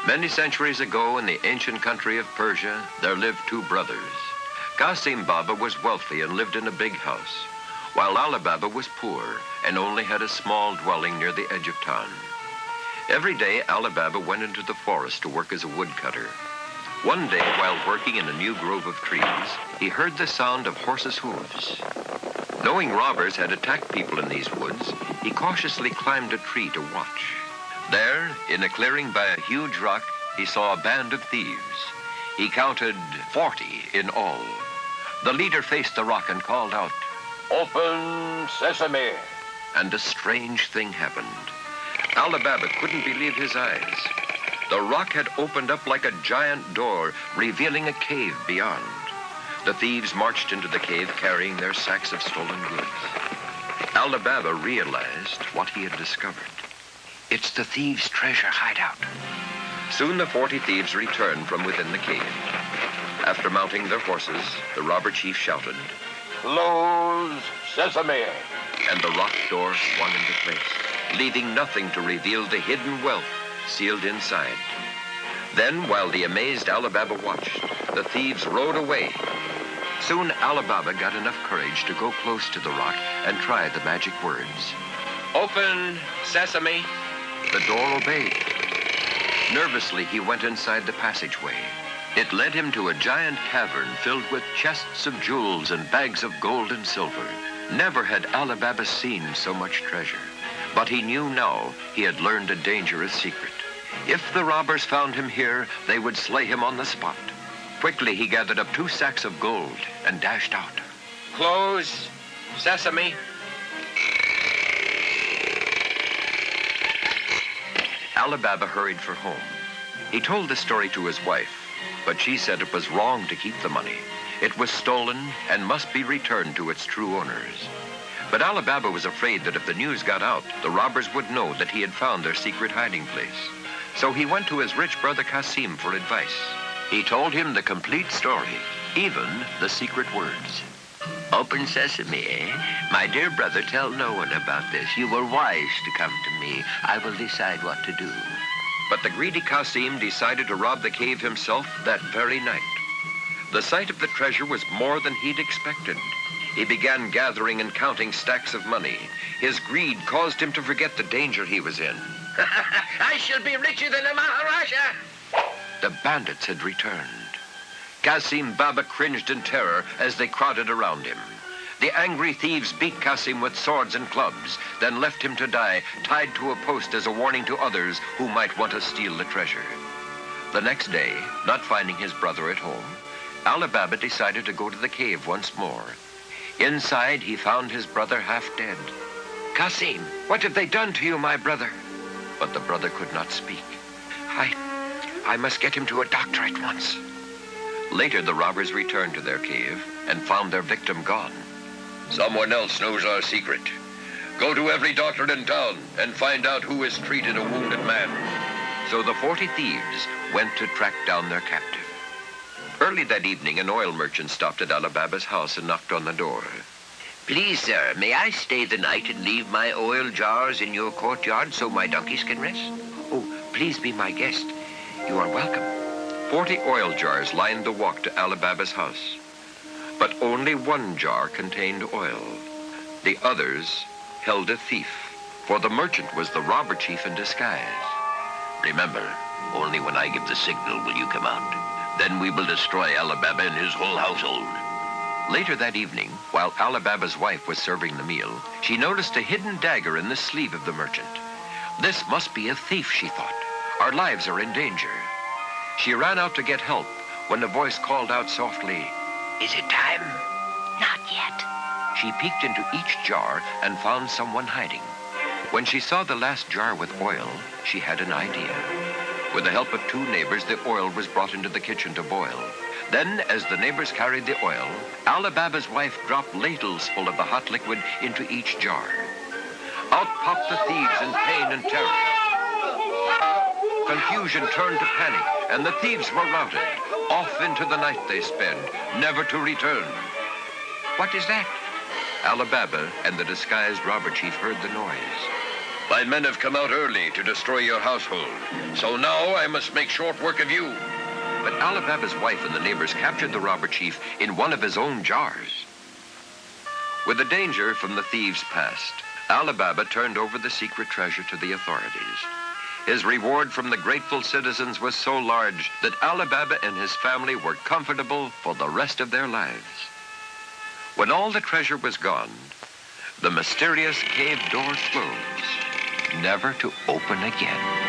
Many centuries ago in the ancient country of Persia, there lived two brothers. Qasim Baba was wealthy and lived in a big house, while Ali Baba was poor and only had a small dwelling near the edge of town. Every day, Ali Baba went into the forest to work as a woodcutter. One day, while working in a new grove of trees, he heard the sound of horses' hooves. Knowing robbers had attacked people in these woods, he cautiously climbed a tree to watch. There, in a clearing by a huge rock, he saw a band of thieves. He counted 40 in all. The leader faced the rock and called out, "Open sesame!" And a strange thing happened. Ali Baba couldn't believe his eyes. The rock had opened up like a giant door, revealing a cave beyond. The thieves marched into the cave carrying their sacks of stolen goods. Ali Baba realized what he had discovered. It's the thieves' treasure hideout. Soon the 40 thieves returned from within the cave. After mounting their horses, the robber chief shouted, "Close sesame!" And the rock door swung into place, leaving nothing to reveal the hidden wealth sealed inside. Then, while the amazed Ali Baba watched, the thieves rode away. Soon Ali Baba got enough courage to go close to the rock and try the magic words. "Open sesame!" The door obeyed. Nervously, he went inside the passageway. It led him to a giant cavern filled with chests of jewels and bags of gold and silver. Never had Ali Baba seen so much treasure. But he knew now he had learned a dangerous secret. If the robbers found him here, they would slay him on the spot. Quickly, he gathered up 2 sacks of gold and dashed out. "Close sesame!" Ali Baba hurried for home. He told the story to his wife, but she said it was wrong to keep the money. It was stolen and must be returned to its true owners. But Ali Baba was afraid that if the news got out, the robbers would know that he had found their secret hiding place. So he went to his rich brother Qasim for advice. He told him the complete story, even the secret words. "Open sesame, eh? My dear brother, tell no one about this. You were wise to come to me. I will decide what to do." But the greedy Qasim decided to rob the cave himself that very night. The sight of the treasure was more than he'd expected. He began gathering and counting stacks of money. His greed caused him to forget the danger he was in. "I shall be richer than a Maharaja!" The bandits had returned. Qasim Baba cringed in terror as they crowded around him. The angry thieves beat Qasim with swords and clubs, then left him to die, tied to a post as a warning to others who might want to steal the treasure. The next day, not finding his brother at home, Ali Baba decided to go to the cave once more. Inside, he found his brother half dead. "Qasim, what have they done to you, my brother?" But the brother could not speak. I must get him to a doctor at once." Later, the robbers returned to their cave and found their victim gone. "Someone else knows our secret. Go to every doctor in town and find out who has treated a wounded man." So the 40 thieves went to track down their captive. Early that evening, an oil merchant stopped at Ali Baba's house and knocked on the door. "Please, sir, may I stay the night and leave my oil jars in your courtyard so my donkeys can rest?" "Oh, please be my guest. You are welcome." 40 oil jars lined the walk to Ali Baba's house. But only one jar contained oil. The others held a thief, for the merchant was the robber chief in disguise. "Remember, only when I give the signal will you come out. Then we will destroy Ali Baba and his whole household." Later that evening, while Ali Baba's wife was serving the meal, she noticed a hidden dagger in the sleeve of the merchant. "This must be a thief," she thought. "Our lives are in danger." She ran out to get help when a voice called out softly, "Is it time?" "Not yet." She peeked into each jar and found someone hiding. When she saw the last jar with oil, she had an idea. With the help of 2 neighbors, the oil was brought into the kitchen to boil. Then, as the neighbors carried the oil, Ali Baba's wife dropped ladles full of the hot liquid into each jar. Out popped the thieves in pain and terror. Confusion turned to panic, and the thieves were routed. Off into the night they sped, never to return. "What is that?" Ali Baba and the disguised robber chief heard the noise. My men have come out early to destroy your household, so now I must make short work of you. But Ali Baba's wife and the neighbors captured the robber chief in one of his own jars. With the danger from the thieves past, Ali Baba turned over the secret treasure to the authorities. His reward from the grateful citizens was so large that Ali Baba and his family were comfortable for the rest of their lives. When all the treasure was gone, the mysterious cave door closed, never to open again.